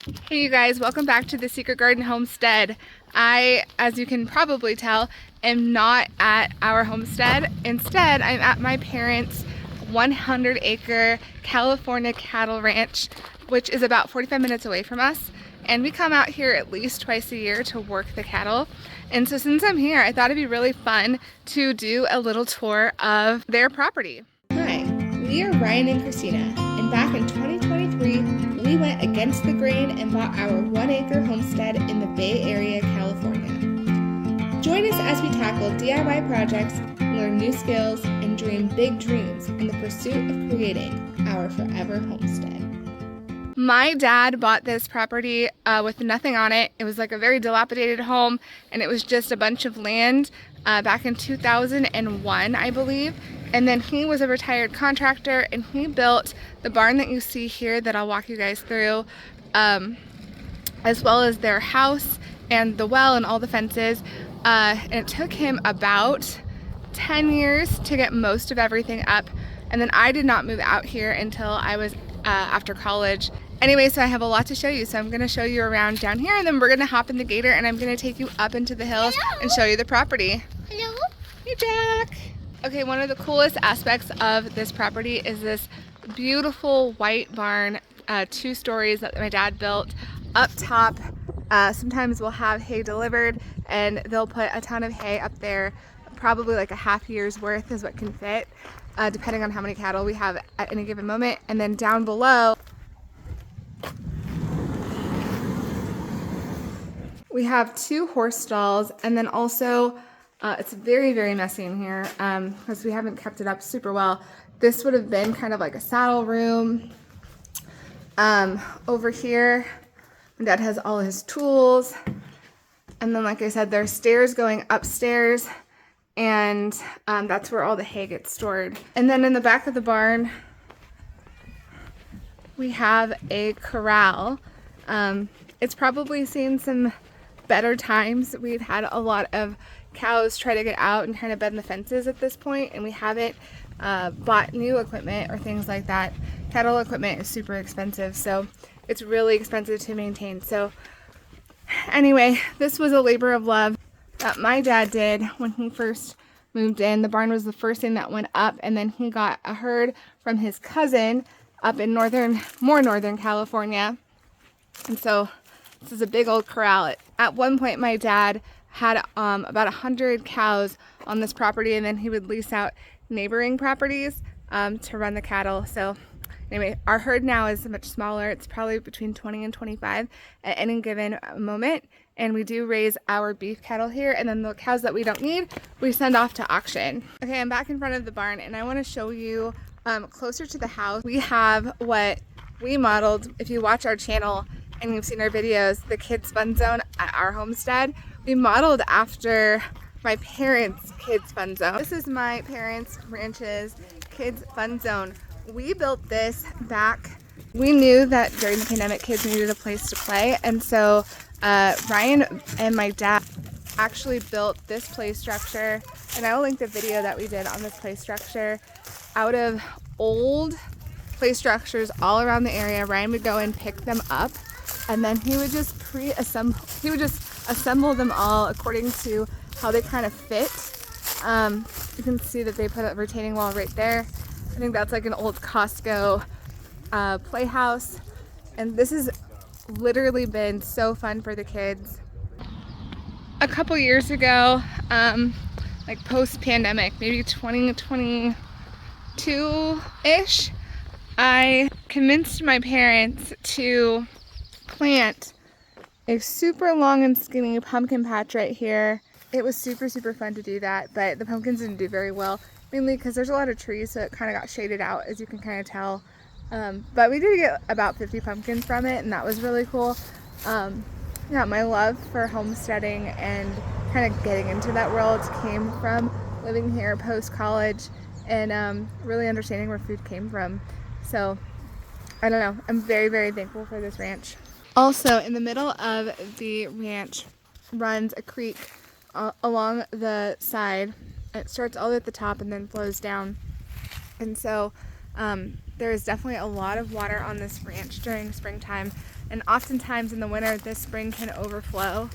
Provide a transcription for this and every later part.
Hey you guys, welcome back to the Secret Garden Homestead. I, as you can probably tell, am not at our homestead. Instead, I'm at my parents' 100-acre California cattle ranch, which is about 45 minutes away from us. And we come out here at least twice a year to work the cattle. And so since I'm here, I thought it'd be really fun to do a little tour of their property. Hi, we are Ryan and Christina, and back in 2023, we went against the grain and bought our 1-acre homestead in the Bay Area, California. Join us as we tackle DIY projects, learn new skills, and dream big dreams in the pursuit of creating our forever homestead. My dad bought this property with nothing on it. It was like a very dilapidated home, and it was just a bunch of land back in 2001, I believe. And then he was a retired contractor, and he built the barn that you see here that I'll walk you guys through, as well as their house and the well and all the fences. And it took him about 10 years to get most of everything up. And then I did not move out here until I was after college. Anyway, so I have a lot to show you. So I'm gonna show you around down here, and then we're gonna hop in the gator, and I'm gonna take you up into the hills and show you the property. Hello? Hey, Jack. Okay, one of the coolest aspects of this property is this beautiful white barn, 2 stories that my dad built. Up top, sometimes we'll have hay delivered, and they'll put a ton of hay up there. Probably like a half year's worth is what can fit, depending on how many cattle we have at any given moment. And then down below, we have 2 horse stalls, and then also it's very, very messy in here because we haven't kept it up super well. This would have been kind of like a saddle room. Over here, my dad has all his tools. And then, like I said, there's stairs going upstairs, and that's where all the hay gets stored. And then in the back of the barn, we have a corral. It's probably seen some better times. We've had a lot of cows try to get out and kind of bend the fences at this point, and we haven't bought new equipment or things like that. Cattle equipment is super expensive, so it's really expensive to maintain. So anyway, this was a labor of love that my dad did when he first moved in. The barn was the first thing that went up, and then he got a herd from his cousin up in more northern California. And so this is a big old corral. At one point, my dad had about 100 cows on this property, and then he would lease out neighboring properties to run the cattle. So anyway, our herd now is much smaller. It's probably between 20 and 25 at any given moment. And we do raise our beef cattle here, and then the cows that we don't need, we send off to auction. Okay, I'm back in front of the barn, and I want to show you closer to the house. We have what we modeled. If you watch our channel and you've seen our videos, the kids fun zone at our homestead, we modeled after my parents' kids fun zone. This is my parents' ranch's kids fun zone. We built this back. We knew that during the pandemic, kids needed a place to play, and so Ryan and my dad actually built this play structure, and I will link the video that we did on this play structure out of old play structures all around the area. Ryan would go and pick them up, and then he would just assemble them all according to how they kind of fit. You can see that they put a retaining wall right there. I think that's like an old Costco playhouse, and this has literally been so fun for the kids. A couple years ago, like post-pandemic, maybe 2022-ish, I convinced my parents to plant a super long and skinny pumpkin patch right here. It was super, super fun to do that, but the pumpkins didn't do very well, mainly because there's a lot of trees, so it kind of got shaded out, as you can kind of tell. But we did get about 50 pumpkins from it, and that was really cool. Yeah, my love for homesteading and kind of getting into that world came from living here post-college and really understanding where food came from. So, I don't know, I'm very, very thankful for this ranch. Also, in the middle of the ranch runs a creek along the side. It starts all the way at the top and then flows down. And so there is definitely a lot of water on this ranch during springtime. And oftentimes in the winter, this spring can overflow.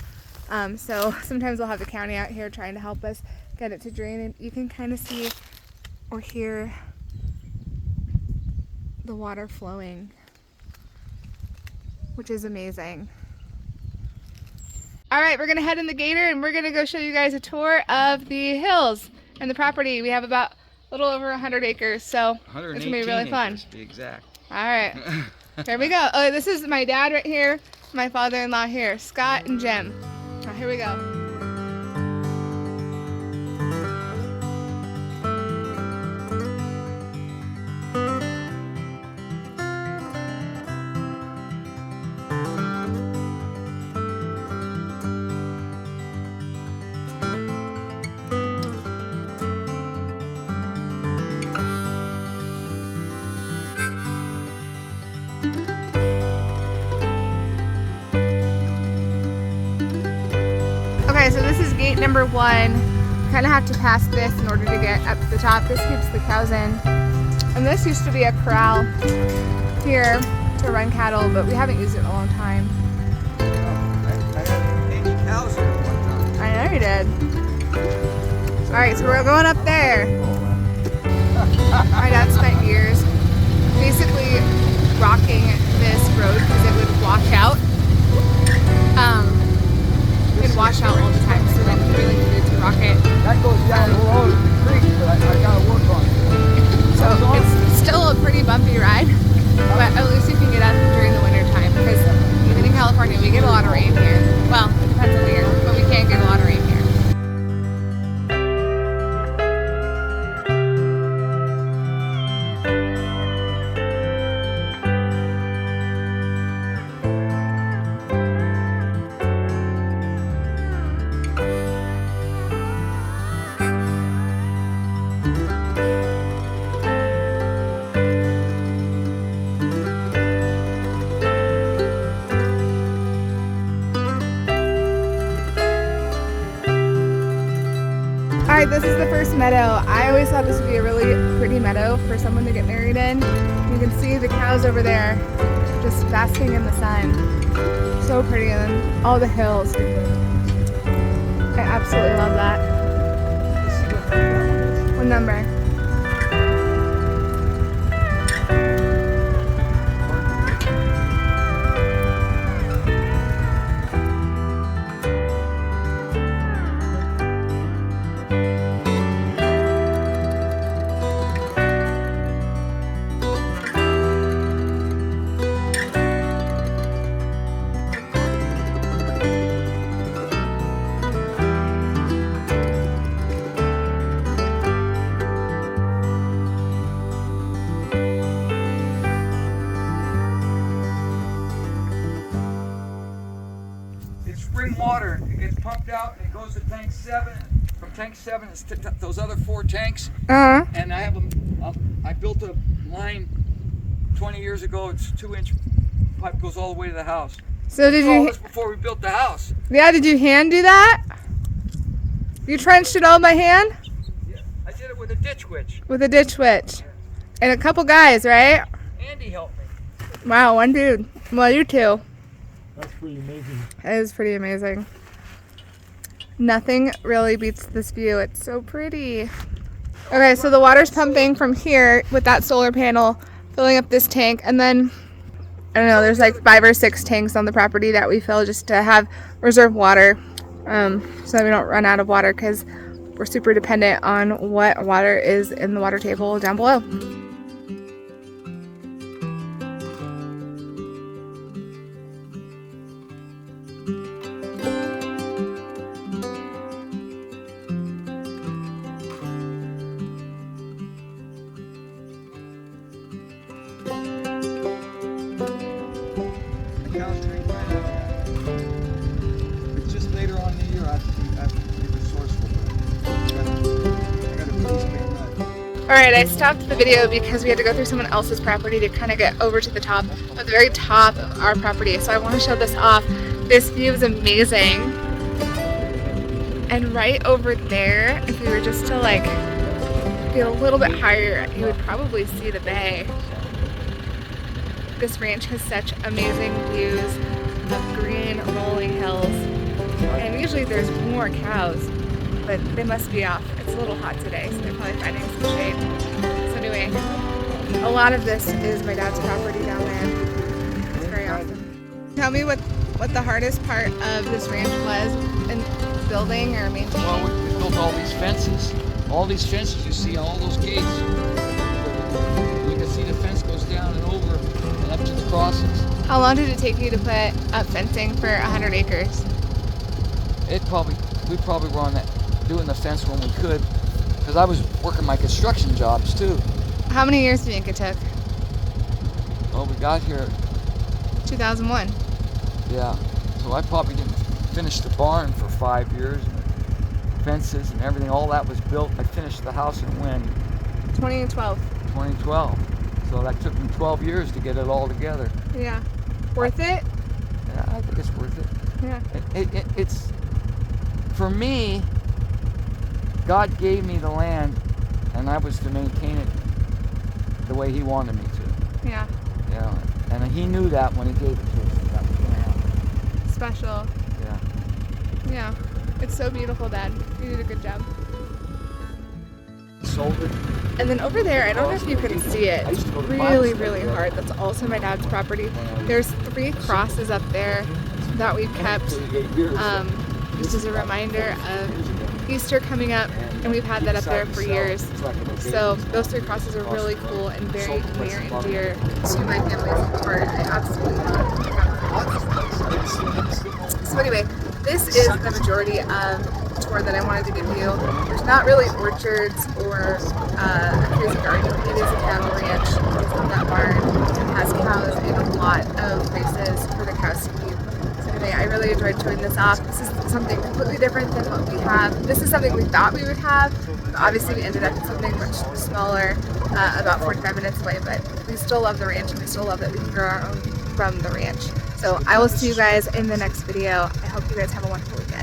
So sometimes we'll have the county out here trying to help us get it to drain. And you can kind of see or hear the water flowing, which is amazing. All right, we're gonna head in the gator and we're gonna go show you guys a tour of the hills and the property. We have about a little over 100 acres, so it's gonna be really fun. To be exact. All right, here we go. Oh, this is my dad right here, my father-in-law here, Scott and Jim. All right, here we go. Okay, so this is gate number 1. You kind of have to pass this in order to get up to the top. This keeps the cows in. And this used to be a corral here to run cattle, but we haven't used it in a long time. I had 80 cows here at one time. I know you did. Alright, so we're going up there. My dad spent years basically rocking this road because it would wash out. It'd wash out all the time, so then he really needed to rock it. That goes down the road to the creek, but I gotta work on it. So it's still a pretty bumpy ride, but at least you can get up during the winter time because even in California we get a lot of rain here. Well, it depends on the year, but we can get a lot of rain here. Alright, this is the first meadow. I always thought this would be a really pretty meadow for someone to get married in. You can see the cows over there just basking in the sun. So pretty, and then all the hills. I absolutely love that. What number? Spring water, it gets pumped out and it goes to tank 7. From tank 7, it's to those other 4 tanks. And I have I built a line 20 years ago. It's 2-inch pipe, goes all the way to the house. So did you? This before we built the house. Yeah, did you hand do that? You trenched it all by hand? Yeah, I did it with a ditch witch. With a ditch witch, and a couple guys, right? Andy helped me. Wow, one dude. Well, you two. That's pretty amazing. It is pretty amazing. Nothing really beats this view. It's so pretty. Okay, so the water's pumping from here with that solar panel, filling up this tank, and then, I don't know, there's like 5 or 6 tanks on the property that we fill just to have reserve water, so that we don't run out of water because we're super dependent on what water is in the water table down below. It's just later on in the year I have to be resourceful. I got a piece of mud. Alright, I stopped the video because we had to go through someone else's property to kind of get over to the top, at the very top of our property. So I want to show this off. This view is amazing. And right over there, if we were just to like get a little bit higher, you would probably see the bay. this ranch has such amazing views of green rolling hills. And usually there's more cows, but they must be off. It's a little hot today, so they're probably finding some shade. So anyway, a lot of this is my dad's property down there. It's very awesome. Tell me what the hardest part of this ranch was in building or maintaining. Well, we built all these fences. All these fences, you see all those gates. You can see the fence goes down and over and up to the crossings. How long did it take you to put up fencing for 100 acres? We probably were on that, doing the fence when we could, because I was working my construction jobs too. How many years do you think it took? Well, we got here, 2001. yeah. So I probably didn't finish the barn for 5 years. Fences and everything, all that was built. I finished the house in when? 2012. 2012. So that took me 12 years to get it all together. Yeah. Worth it? Yeah, I think it's worth it. Yeah. It's, for me, God gave me the land and I was to maintain it the way He wanted me to. Yeah. Yeah. And He knew that when He gave it to us, that was going to happen. Special. Yeah. Yeah. It's so beautiful, Dad. You did a good job. Sold it. And then over there, I don't know if you can see it. It's really, really hard. That's also my dad's property. There's 3 crosses up there that we've kept just as a reminder of Easter coming up, and we've had that up there for years. So those 3 crosses are really cool and very near and dear to my family's heart. I absolutely love them. So anyway, this is the majority of the tour that I wanted to give you. There's not really orchards or a crazy garden. It is a cattle ranch. It's on that barn. It has cows and a lot of places for the cows to eat. So anyway, I really enjoyed showing this off. This is something completely different than what we have. This is something we thought we would have. Obviously, we ended up with something much smaller, about 45 minutes away, but we still love the ranch and we still love that we can grow our own from the ranch. So I will see you guys in the next video. I hope you guys have a wonderful weekend.